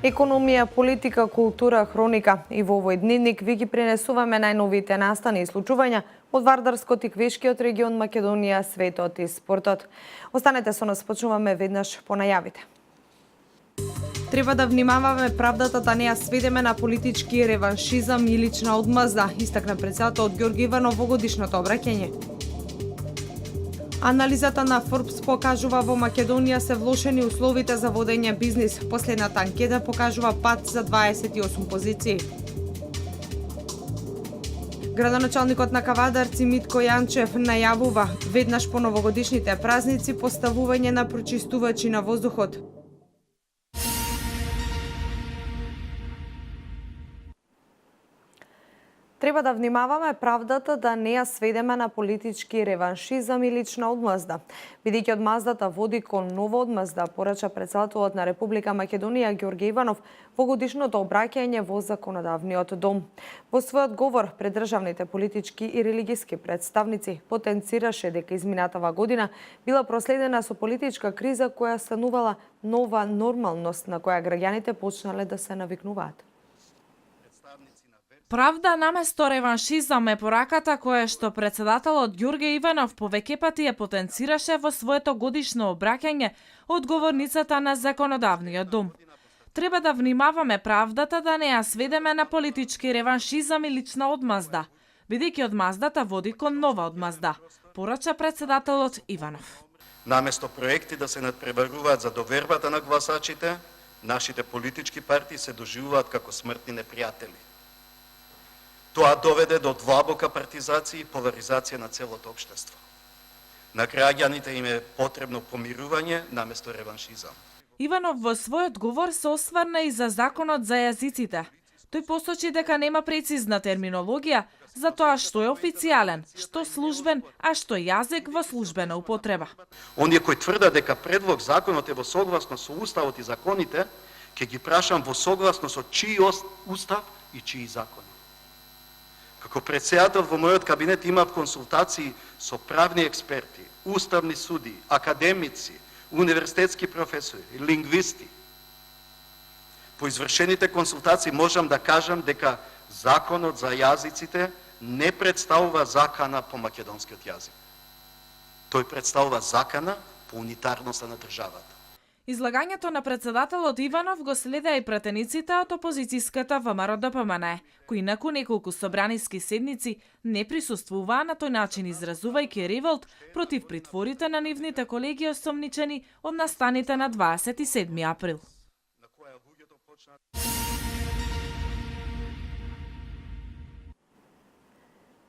Економија, политика, култура, хроника и во овој дневник ви ги пренесуваме најновите настани и случувања од Вардарскот и Квешкиот регион, Македонија, светот и спортот. Останете со нас, почнуваме веднаш по најавите. Треба да внимаваме правдата да не ја сведеме на политички реваншизам и лична одмазда, истакна председателот Ѓорги Иванов во годишното обраќање. Анализата на Forbes покажува во Македонија се влошени условите за водење бизнис. Последната анкета покажува пад за 28 позиции. Градоначалникот на Кавадарци Митко Јанчев најавува веднаш по новогодишните празници поставување на прочистувачи на воздухот. Треба да внимаваме правдата да не ја сведеме на политички реваншизам и лична одмазда. Бидејќи одмаздата води кон нова одмазда, порача председателот на Република Македонија Ѓорги Иванов во годишното обраќање во Законодавниот дом. Во својот говор пред државните политички и религиски представници потенцираше дека изминатава година била проследена со политичка криза која станувала нова нормалност на која граѓаните почнале да се навикнуваат. Правда наместо реваншизам е пораката која што председателот Ѓорге Иванов повеќе пати ја потенцираше во своето годишно обраќање од говорницата на Законодавниот дом. Треба да внимаваме правдата да не ја сведеме на политички реваншизам и лична одмазда, бидејќи одмаздата води кон нова одмазда, порача председателот Иванов. Наместо проекти да се надпреваруваат за довербата на гласачите, нашите политички партии се доживуваат како смртни непријатели. Тоа доведе до длабока партизација и поларизација на целото општество. На граѓаните им е потребно помирување наместо реваншизам. Иванов во својот говор се осврна и за законот за јазиците. Тој посочи дека нема прецизна терминологија за тоа што е официјален, што службен, а што јазик во службена употреба. Оние кои тврдат дека предлог законот е во согласно со уставот и законите, ќе ги прашам во согласно со чиј устав и чиј закони. Како председател во мојот кабинет имав консултации со правни експерти, уставни суди, академици, универзитетски професори, лингвисти. По извршените консултации можам да кажам дека законот за јазиците не представува закана по македонскиот јазик. Тој представува закана по унитарноста на државата. Излагањето на председателот Иванов го следеа и пратениците од опозицијската ВМРО-ДПМН, кои након неколку собраниски седници не присуствуваа, на тој начин изразувајќи револт против притворите на нивните колеги осомничени од настаните на 27 април.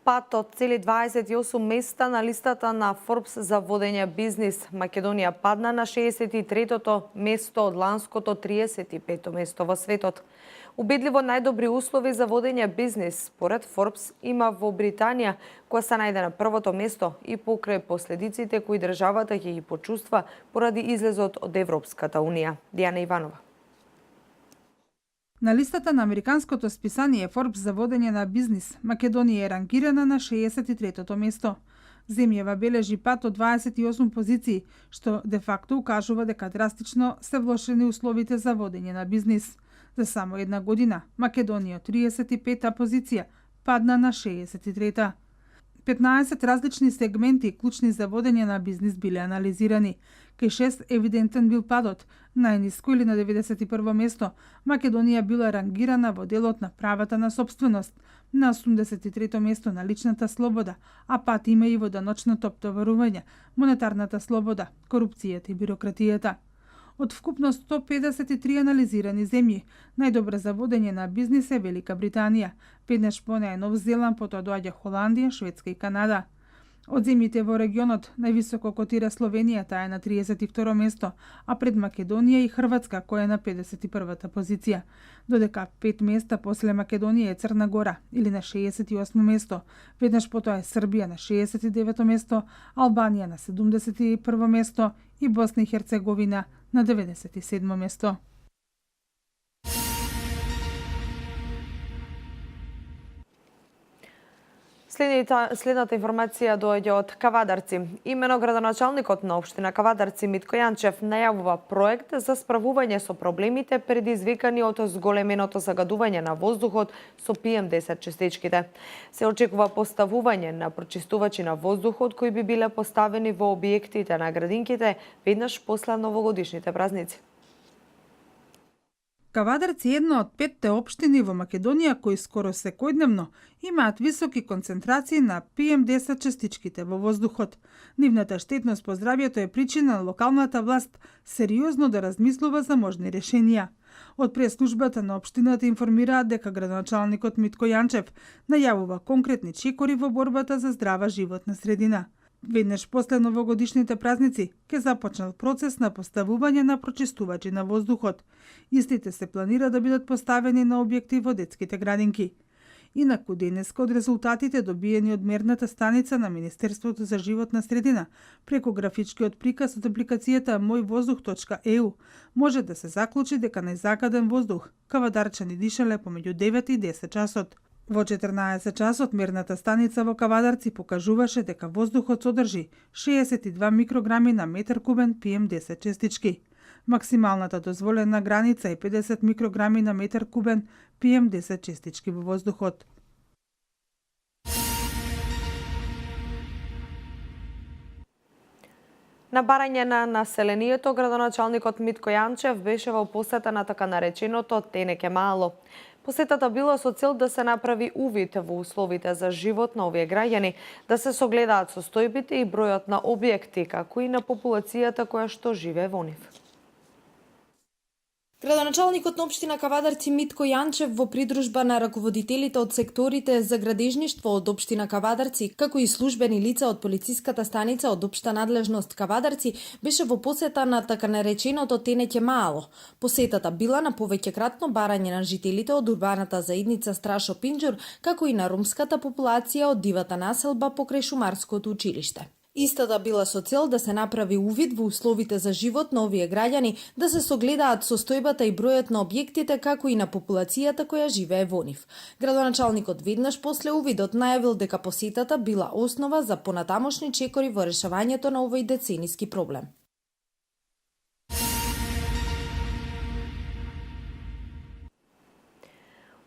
Пат од цели 28 места на листата на Forbes за водење бизнис, Македонија падна на 63-тото место од ланското 35-то место во светот. Убедливо најдобри услови за водење бизнис, според Forbes, има во Британија, која се најде на првото место и покрај последиците кои државата ќе ги почувства поради излезот од Европската Унија. Дијана Иванова. На листата на американското списание Forbes за водење на бизнис, Македонија е рангирана на 63-тото место. Земјава бележи пат од 28 позиции, што де факто укажува дека драстично се влошени условите за водење на бизнис. За само една година, Македонија од 35-та позиција падна на 63-та. 15 различни сегменти клучни за водење на бизнис биле анализирани. Кај 6 евидентен бил падот. Најниско или на 91-во место, Македонија била рангирана во делот на правата на сопственост, на 83-то место на личната слобода, а пат има и во даночното оптоварување, монетарната слобода, корупцијата и бирократијата. Од вкупно 153 анализирани земји, најдобра за водење на бизнис е Велика Британија, веднаш по неа е Нов Зеланд, потоа доаѓа Холандија, Шведска и Канада. Од земјите во регионот највисоко котира Словенија, таа е на 32 место, а пред Македонија и Хрватска, која е на 51-та позиција. Додека 5 места после Македонија е Црна Гора, или на 68 место, веднаш потоа е Србија на 69 место, Албанија на 71 место и Босна и Херцеговина на 97 место. Следната информација доаѓа од Кавадарци. Имено градоначалникот на општина Кавадарци Митко Јанчев најавува проект за справување со проблемите предизвикани од зголеменото загадување на воздухот со PM10 частичките. Се очекува поставување на прочистувачи на воздухот кои би биле поставени во објектите на градинките веднаш после новогодишните празници. Кавадарци е една од 5 општини во Македонија кои скоро секојдневно имаат високи концентрации на PM10 частичките во воздухот. Нивната штетност по здравјето е причина на локалната власт сериозно да размислува за можни решенија. Од прес-службата на општината информираат дека градоначалникот Митко Јанчев најавува конкретни чекори во борбата за здрава животна средина. Веднаш после новогодишните празници ќе започнат процес на поставување на прочистувачи на воздухот. Истите се планира да бидат поставени на објекти во детските градинки. Инаку денеска од резултатите добиени од мерната станица на Министерството за животна средина преку графичкиот приказ од апликацијата moјвоздух.eu може да се заклучи дека најзагаден воздух кавадарчани дишале помеѓу 9 и 10 часот. Во 14 часот мерната станица во Кавадарци покажуваше дека воздухот содржи 62 микрограми на метар кубен PM10 частички. Максималната дозволена граница е 50 микрограми на метар кубен PM10 частички во воздухот. На барање на населението, градоначалникот Митко Јанчев беше во посета на така нареченото Тенеке Мало. Посетата била со цел да се направи увид во условите за живот на овие граѓани, да се согледаат состојбите и бројот на објекти, како и на популацијата која што живее во нив. Градоначалникот на општина Кавадарци Митко Јанчев во придружба на раководителите од секторите за градежништво од општина Кавадарци, како и службени лица од полициската станица од општа надлежност Кавадарци, беше во посета на така нареченото Тенеќе Мало. Посетата била на повеќекратно барање на жителите од урбаната заедница Страшо Пинџур, како и на ромската популација од дивата населба покрај Шумарското училиште. Истата била со цел да се направи увид во условите за живот на овие граѓани, да се согледаат состојбата и бројот на објектите, како и на популацијата која живее во нив. Градоначалникот веднаш после увидот најавил дека посетата била основа за понатамошни чекори во решавањето на овој децениски проблем.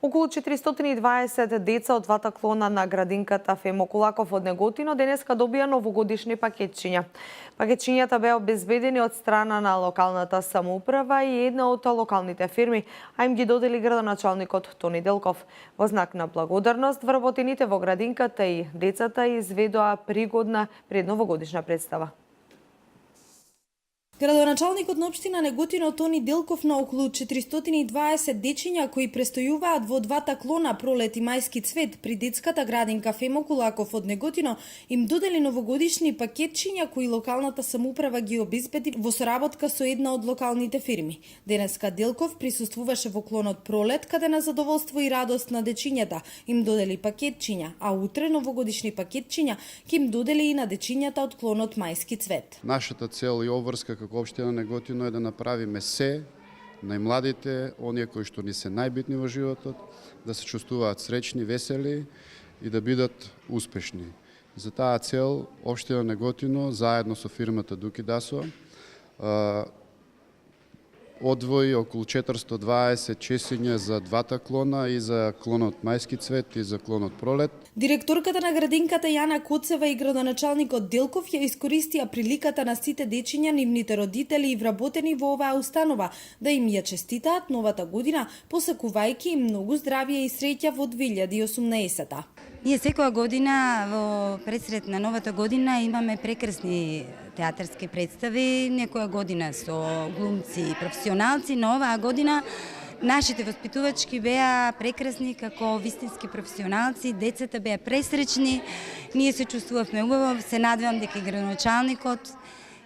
Околу 420 деца од двата клона на градинката Фемо Кулаков од Неготино денеска добија новогодишни пакетчиња. Пакетчињата беа обезбедени од страна на локалната самоуправа и една од локалните фирми, а им ги додели градоначалникот Тони Делков. Во знак на благодарност, вработените во градинката и децата изведоа пригодна предновогодишна представа. Градоначалникот на општина Неготино Тони Делков на околу 420 дечиња кои престојуваат во двата клона Пролет и Мајски цвет при детската градинка Фемо Кулаков од Неготино им додели новогодишни пакетчиња кои локалната самоуправа ги обезбеди во соработка со една од локалните фирми. Денеска Делков присуствуваше во клонот Пролет, каде на задоволство и радост на дечињата им додели пакетчиња, а утре новогодишни пакетчиња ќе им додели и на дечињата од клонот Мајски цвет. Нашата цел и обврска како општина Неготино е да направиме се најмладите, оние кои што ни се најбитни во животот, да се чувствуваат среќни, весели и да бидат успешни. За таа цел општина Неготино заедно со фирмата Дуки Дасо одвои околу 420 чесиња за двата клона, и за клонот Мајски цвет и за клонот Пролет. Директорката на градинката Јана Коцева и градоначалникот Делков ја искористија приликата на сите дечиња, нивните родители и вработени во оваа установа да им ја честитаат новата година, посакувајќи им многу здравје и среќа во 2018-та. Ние секоја година во предсред на новата година имаме прекрасни театарски представи, некоја година со глумци и професионалци, но оваа година Нашите воспитувачки беа прекрасни како вистински професионалци, децата беа пресречни, ние се чувствувавме убаво, се надевам дека и градоначалникот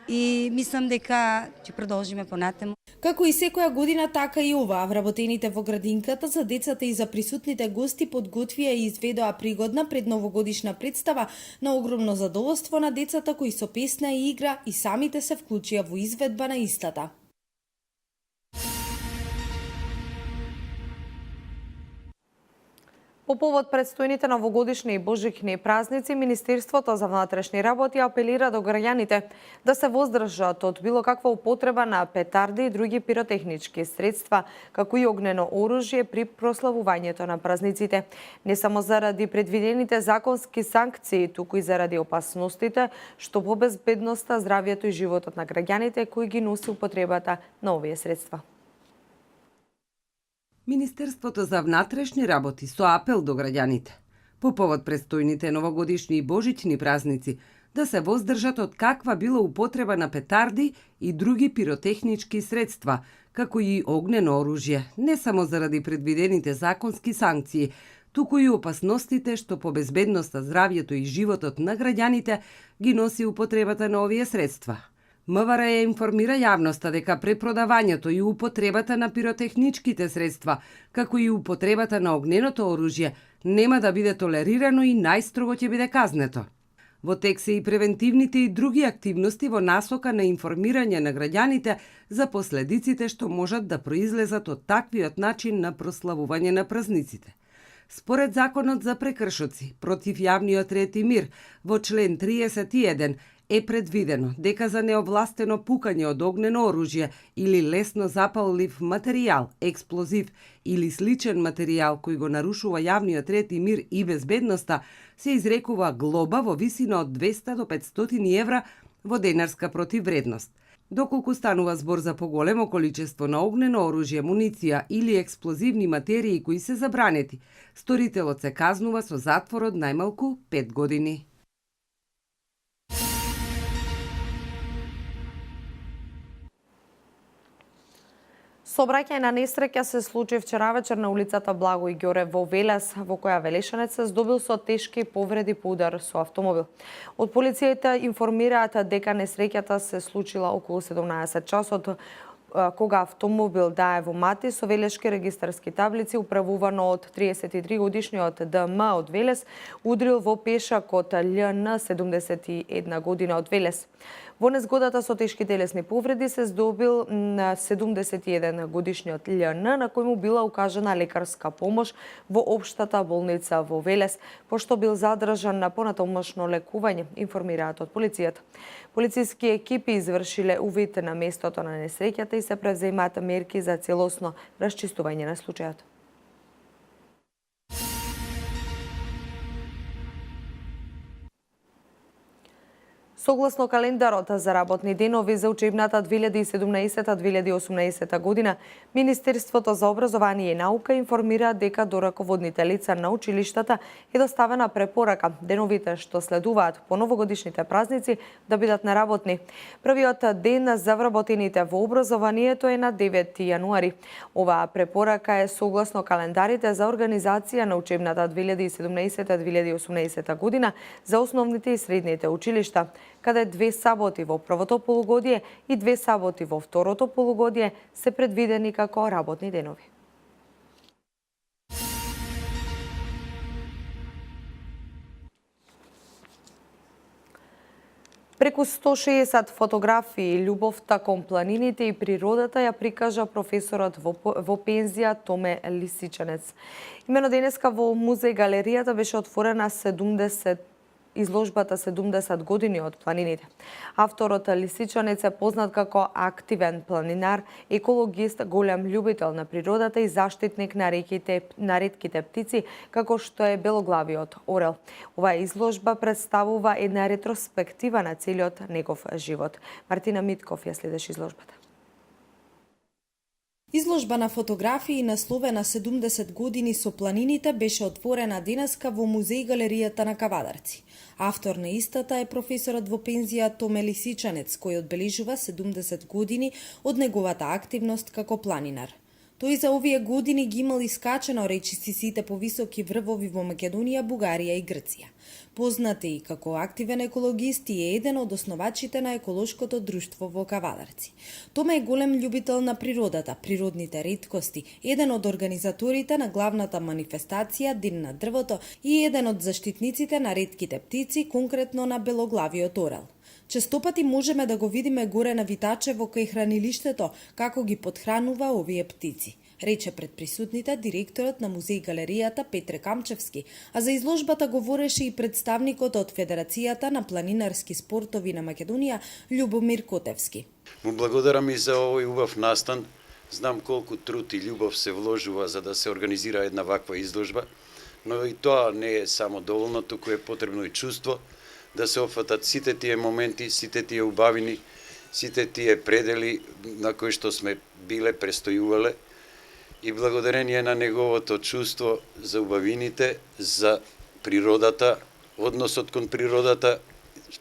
и мислам дека ќе продолжиме понатаму. Како и секоја година, така и ова, вработените во градинката за децата и за присутните гости подготвија и изведоа пригодна предновогодишна представа на огромно задоволство на децата кои со песна и игра и самите се вклучија во изведба на истата. По повод предстојните новогодишни и божични празници, Министерството за внатрешни работи апелира до граѓаните да се воздржат од било каква употреба на петарди и други пиротехнички средства, како и огнено оружје при прославувањето на празниците. Не само заради предвидените законски санкции, туку и заради опасностите што по безбедноста, здравјето и животот на граѓаните кои ги носи употребата на овие средства. Министерството за внатрешни работи со апел до граѓаните по повод предстојните новогодишни и божични празници да се воздржат од каква било употреба на петарди и други пиротехнички средства, како и огнено оружје, не само заради предвидените законски санкции, туку и опасностите што по безбедноста, здравјето и животот на граѓаните ги носи употребата на овие средства. МВР ја информира јавноста дека препродавањето и употребата на пиротехничките средства, како и употребата на огненото оружје, нема да биде толерирано и најстрого ќе биде казнето. Во тек се и превентивните и други активности во насока на информирање на граѓаните за последиците што можат да произлезат од таквиот начин на прославување на празниците. Според Законот за прекршоци против јавниот ред и мир, во член 31 е предвидено дека за неовластено пукање од огнено оружје или лесно запаллив материјал, експлозив или сличен материјал кој го нарушува јавниот ред и мир и безбедноста, се изрекува глоба во висина од 200 до 500 евра во денарска противвредност. Доколку станува збор за поголемо количество на огнено оружје, муниција или експлозивни материи кои се забранети, сторителот се казнува со затвор од најмалку 5 години. Сообраќај на несреќа се случи вчера вечер на улицата Благој Ѓоре во Велес, во која велешанец се здобил со тешки повреди по удар со автомобил. Од полицијата информираат дека несреќата се случила околу 17 часот, кога автомобил дае во Мати со велешки регистарски таблици, управувано од 33 годишниот ДМ од Велес, удрил во пешакот ЛН 71 година од Велес. Во незгодата со тешки телесни повреди се здобил на 71 годишниот ЛН, на кој му била укажана лекарска помош во општата болница во Велес, пошто бил задржан на понатомошно лекување, информираат од полицијата. Полициски екипи извршиле увид на местото на несреќата и се превземаат мерки за целосно расчистување на случајот. Согласно календарот за работни денови за учебната 2017-2018 година, Министерството за образование и наука информира дека до раководните лица на училиштата е доставена препорака деновите што следуваат по новогодишните празници да бидат неработни. Првиот ден за вработените во образованието е на 9 јануари. Оваа препорака е согласно календарите за организација на учебната 2017-2018 година за основните и средните училишта, каде 2 саботи во првото полугодие и 2 саботи во второто полугодие се предвидени како работни денови. Преку 160 фотографии љубовта кон планините и природата ја прикажа професорот во пензија Томе Лисичанец. Имено денеска во музеј галеријата беше отворена изложбата 70 години од планините. Авторот Лисичанец е познат како активен планинар, екологист, голем љубител на природата и заштитник на ретките птици, како што е белоглавиот орел. Оваа изложба представува една ретроспектива на целиот негов живот. Мартина Митков ја следеше изложбата. Изложба на фотографии насловена 70 години со планините беше отворена денеска во музеј галеријата на Кавадарци. Автор на истата е професорот во пензија Томе Лисичанец, кој одбележува 70 години од неговата активност како планинар. Тој за овие години ги имал искачено речиси сите повисоки врвови во Македонија, Бугарија и Грција. Познат е и како активен екологист и е еден од основачите на еколошкото друштво во Кавадарци. Тома е голем љубител на природата, природните реткости, еден од организаторите на главната манифестација Ден на дрвото и еден од заштитниците на ретките птици, конкретно на белоглавиот орел. Честопати можеме да го видиме горе на Витачево кај хранилиштето како ги подхранува овие птици, рече пред присутните директорот на музеј галеријата Петре Камчевски, а за изложбата говореше и представникот од Федерацијата на планинарски спортови на Македонија Љубомир Котевски. Му благодарам и за овој убав настан. Знам колку труд и љубов се вложува за да се организира една ваква изложба, но и тоа не е само доволно, туку е потребно и чувство да се опфатат сите тие моменти, сите тие убавини, сите тие предели на кои што сме биле, престојувале, и благодарение на неговото чувство за убавините, за природата, односот кон природата,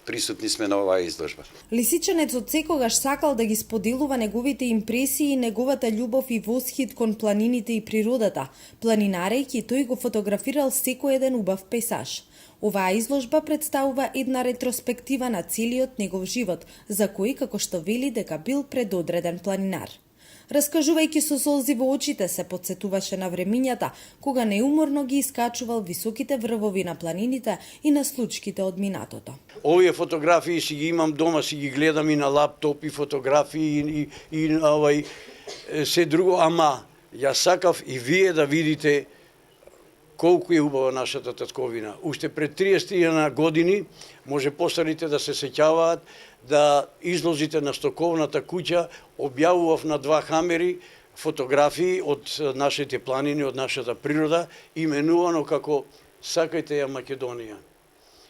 присутни сме на оваа изложба. Лисичанецот секогаш сакал да ги споделува неговите импресии и неговата љубов и восхит кон планините и природата. Планинарејќи, тој го фотографирал секој еден убав пейсаж. Оваа изложба представува една ретроспектива на целиот негов живот, за кој, како што вели, дека бил предодреден планинар. Раскажувајќи со солзи во очите, се потсетуваше на времињата кога неуморно ги искачувал високите врвови на планините и на случките од минатото. Овие фотографии си ги имам дома, си ги гледам и на лаптоп, и фотографии и овај се друго, ама ја сакав и вие да видите колку е убава нашата татковина. Уште пред 30 години, може постарите да се сеќаваат, да изложите на стоковната куќа, објавував на 2 хамери фотографии од нашите планини, од нашата природа, именувано како "Сакајте ја Македонија".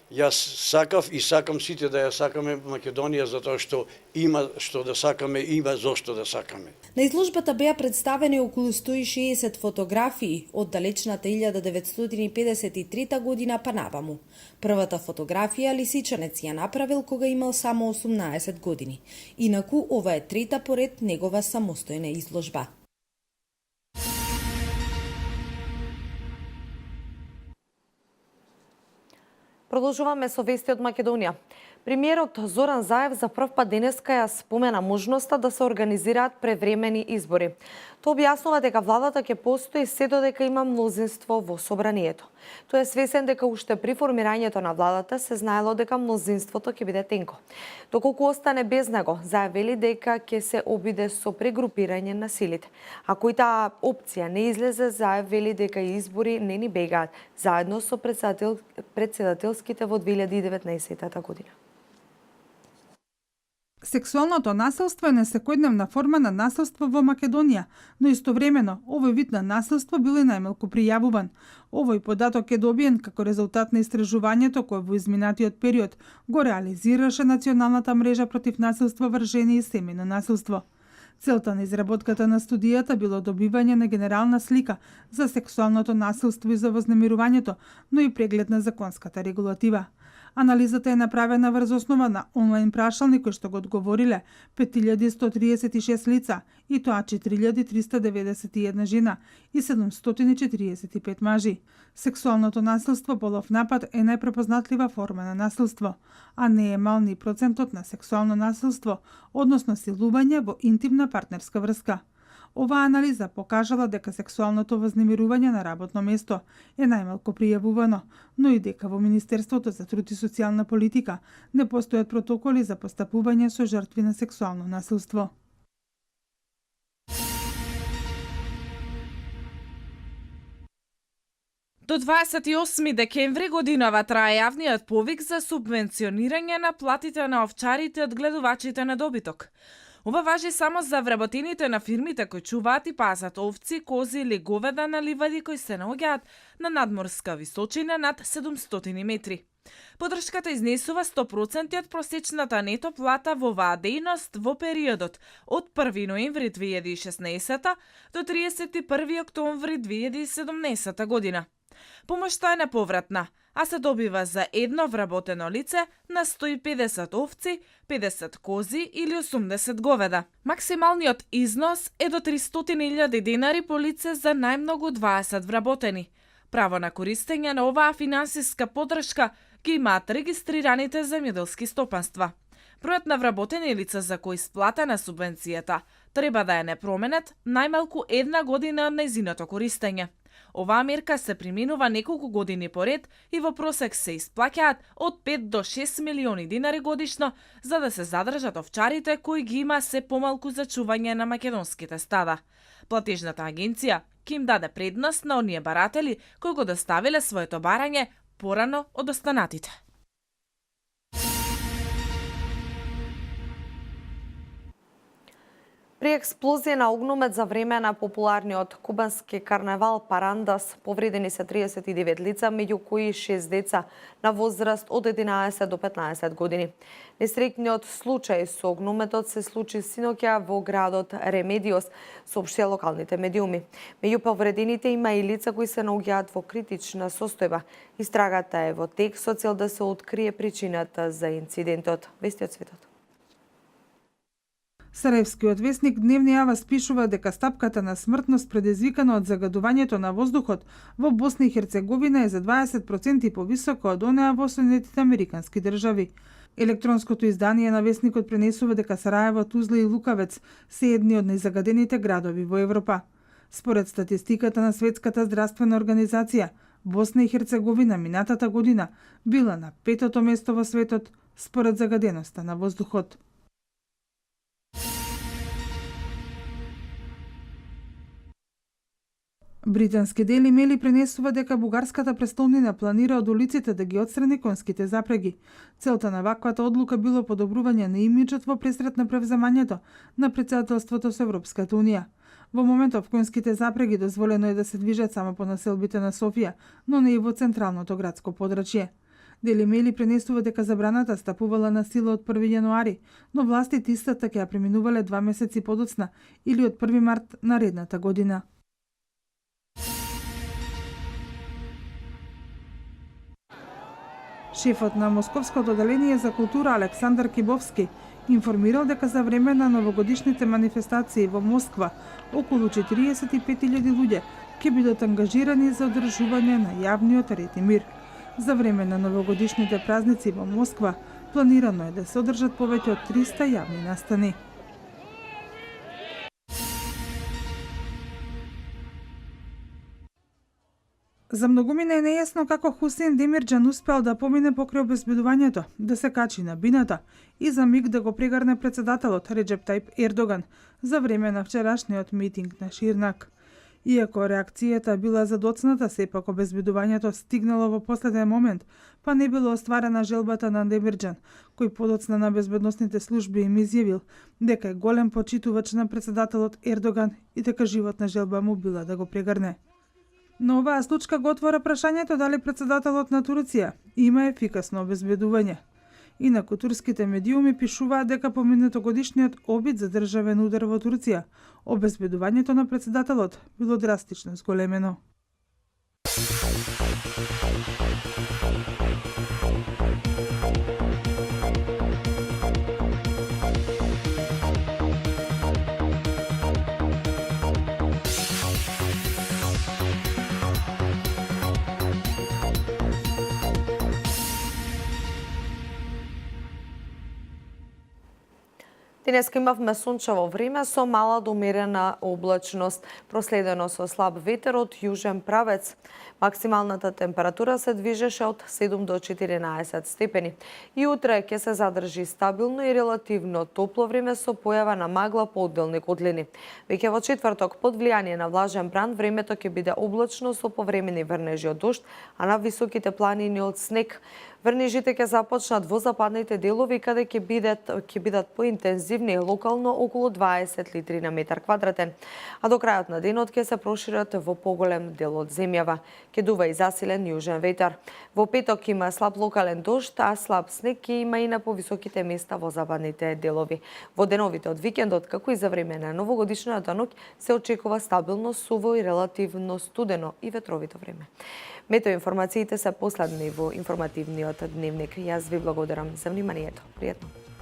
Јас сакав и сакам сите да ја сакаме Македонија, затоа што има што да сакаме, има зошто да сакаме. На изложбата беа представени околу 160 фотографии од далечната 1953 година па наваму. Првата фотографија Лисичанец ја направил кога имал само 18 години. Инаку, ова е трета поред негова самостојна изложба. Продолжуваме со вести од Македонија. Премиерот Зоран Заев за прв пат денеска ја спомена можноста да се организираат превремени избори. Тоа објаснува дека владата ќе постои се додека има мнозинство во собранието. Тој е свесен дека уште при формирањето на владата се знаело дека мнозинството ќе биде тенко. Доколку остане без него, Заев вели дека ќе се обиде со прегрупирање на силите. Ако и таа опција не излезе, Заев вели дека и избори не ни бегаат, заедно со председателските во 2019 година. Сексуалното насилство е несекојдневна форма на насилство во Македонија, но истовремено овој вид на насилство бил и најмалку пријавуван. Овој податок е добиен како резултат на истражувањето кое во изминатиот период го реализираше Националната мрежа против насилство врз жени и семејно насилство. Целта на изработката на студијата било добивање на генерална слика за сексуалното насилство и за вознемирувањето, но и преглед на законската регулатива. Анализата е направена врз основа на онлайн прашалник кој што го одговориле 5136 лица, и тоа 4391 жена и 745 мажи. Сексуалното насилство, полов напад е најпрепознатлива форма на насилство, а не е мал ни процентот на сексуално насилство, односно силување во интимна партнерска врска. Оваа анализа покажала дека сексуалното вознемирување на работно место е најмалку пријавувано, но и дека во Министерството за труд и социјална политика не постојат протоколи за постапување со жртви на сексуално насилство. До 28 декември годинава трае јавниот повик за субвенционирање на платите на овчарите од гледувачите на добиток. Ова важи само за вработените на фирмите кои чуваат и пазат овци, кози или говеда на ливади кои се наоѓаат на надморска височина над 700 метри. Подршката изнесува 100% од просечната нето плата во оваа дејност во периодот од 1 ноември 2016 до 31 октомври 2017 година. Помошта е неповратна, а се добива за едно вработено лице на 150 овци, 50 кози или 80 говеда. Максималниот износ е до 300.000 денари по лице за најмногу 20 вработени. Право на користење на оваа финансиска поддршка ги имаат регистрираните земјоделски стопанства. Бројот на вработени лица за кои сплатена субвенцијата треба да е непроменет најмалку една година од нејзиното користење. Оваа мерка се применува неколку години поред и во просек се исплаќаат од 5 до 6 милиони денари годишно за да се задржат овчарите кои ги има се помалку за чување на македонските стада. Платежната агенција ќе им даде предност на оние баратели кои го доставиле своето барање порано од останатите. При експлозија на огномет за време на популарниот кубански карнавал Парандас повредени се 39 лица, меѓу кои 6 деца на возраст од 11 до 15 години. Несреќниот случај со огнометот се случи синоќа во градот Ремедиос, соопштија локалните медиуми. Меѓу повредените има и лица кои се наоѓаат во критична состојба. Истрагата е во тек со цел да се открие причината за инцидентот. Вести од светот. Сараевскиот весник Дневни Аваз пишува дека стапката на смртност предизвикана од загадувањето на воздухот во Босна и Херцеговина е за 20% повисока од онаа во Соединетите Американски држави. Електронското издание на весникот пренесува дека Сараево, Тузла и Лукавец се едни од најзагадените градови во Европа. Според статистиката на Светската здравствена организација, Босна и Херцеговина минатата година била на 5-то место во светот според загаденоста на воздухот. Британски Дели Мели пренесува дека бугарската престолнина планира од улиците да ги отстрани конските запреги. Целта на ваквата одлука било подобрување на имиджот во пресрет на превземањето на претседателството со Европската унија. Во моментов конските запреги дозволено е да се движат само по населбите на Софија, но не и во централното градско подрачје. Дели Мели пренесува дека забраната стапувала на сила од 1 јануари, но властите истата ќе ја преминувале 2 месеци подоцна или од 1 март наредната година. Шефот на Московското одделение за култура Александар Кибовски информирал дека за време на новогодишните манифестации во Москва околу 45.000 луѓе ќе бидат ангажирани за одржување на јавниот ред и мир. За време на новогодишните празници во Москва планирано е да се одржат повеќе од 300 јавни настани. За многумина е нејасно како Хусейн Демирџан успеал да помине покрај обезбедувањето, да се качи на бината и за миг да го прегарне председателот Реджеп Тајип Ердоган за време на вчерашниот митинг на Ширнак. Иако реакцијата била задоцната, сепак обезбедувањето стигнало во последен момент, па не било остварена желбата на Демирџан, кој подоцна на безбедносните служби им изјавил дека е голем почитувач на председателот Ердоган и дека животна желба му била да го прегарне. Но оваа случка го отвора прашањето дали председателот на Турција има ефикасно обезбедување. Инаку турските медиуми пишуваат дека по минатогодишниот обид за државен удар во Турција, обезбедувањето на председателот било драстично зголемено. Денеска имавме сончево време со мала до умерена облачност, проследено со слаб ветер од јужен правец. Максималната температура се движеше од 7 до 14 степени. И утре ќе се задржи стабилно и релативно топло време со појава на магла по одделни котлини. Веќе во четврток под влијание на влажен бран времето ќе биде облачно со повремени врнежи од дожд, а на високите планини од снег. Врнежите ќе започнат во западните делови каде ќе бидат поинтензивни интензивни, локално околу 20 литри на метар квадратен, а до крајот на денот ќе се прошират во поголем дел од земјава. Ќе дува и засилен јужен ветар. Во петок има слаб локален дожд, а слаб снег ќе има и на повисоките места во западните делови. Во деновите од викендот, како и за време на новогодишната ноќ, се очекува стабилно суво и релативно студено и ветровито време. Метеоинформациите се последни во информативниот дневник. Јас ви благодарам за вниманието. Пријатно.